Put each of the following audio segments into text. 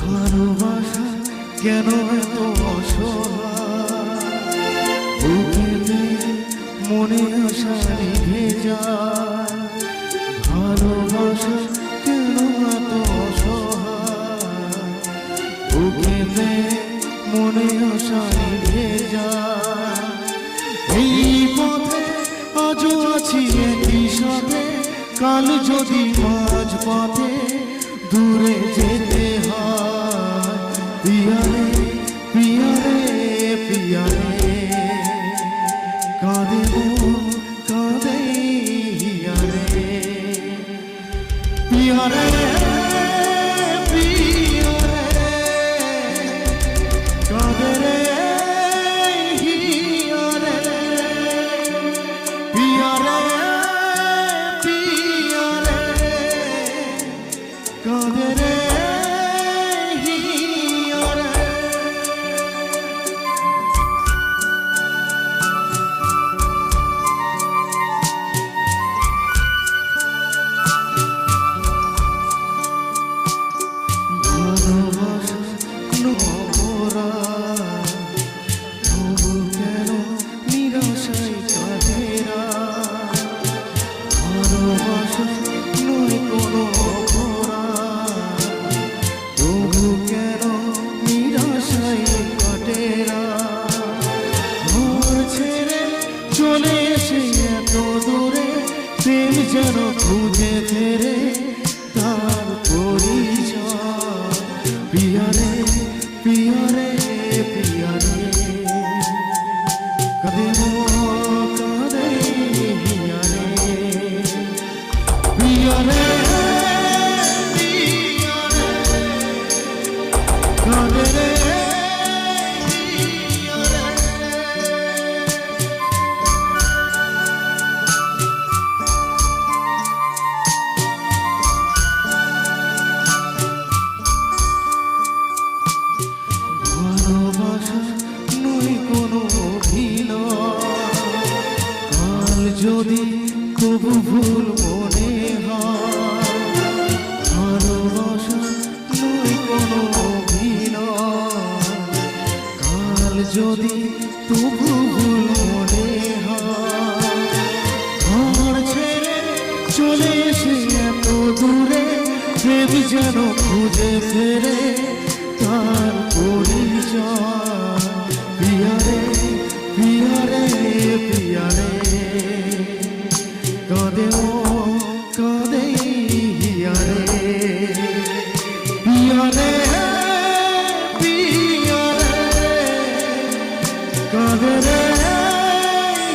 ভালোবাসা কেন এত অসহায়, বুকেতে মনে আশা নিভে যায়। ভালোবাসা কেন এত অসহায়, বুকেতে মনে আশা নিভে যায়। এই পথে আজও আছি একই সাথে, কাল যদি মাঝ পথে দূরে যেতে হয়। পিয়ারে পিয়ারে পিয়ারে কাঁদে মন কাঁদে হিয়ারে। পিয়ারে পিয়ারে কাঁদে রে হিয়ারে। পিয়ারে পিয়ারে কাঁদে রে হিয়ারে। ভালোবাসা নোরা তবু কেন নিরাশায় কাঁদেরা। ভালোবাসা নয় কোনো অপরাধ, তবু কেন নিরাশায় কাটেরা। ঘর ছেড়ে চলে এসে এত দূরে, প্রেম যেন খুঁজে ফেরে তার পরিচয়। পিয়ারে পিয়ারে পিয়ারে কাঁদে মন কাঁদে হিয়ারে। পিয়ারে পিয়ারে কাঁদে রে হিয়ারে। ভালোবাসা নয় কোনো অভিনয়, কাল যদি তবু ভুল মনে হয়। ভালোবাসা নয় কোনো অভিনয়, কাল যদি তবু ভুল মনে হয়। ঘর ছেড়ে চলে এসে এত দূরে, প্রেম যেন খুঁজে ফেরে তার পরিচয়। পিয়ারে পিয়ারে পিয়ারে কাঁদে মন কাঁদে হিয়ারে। পিয়ারে পিয়ারে কাঁদে রে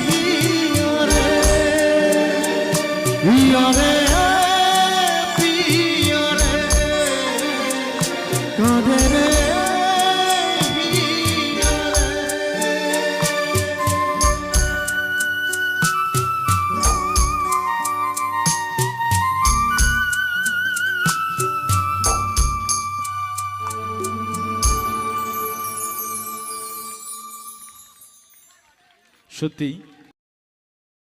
হিয়ারে। পিয়ারে পিয়ারে কাঁদে রে হিয়ারে। সত্যি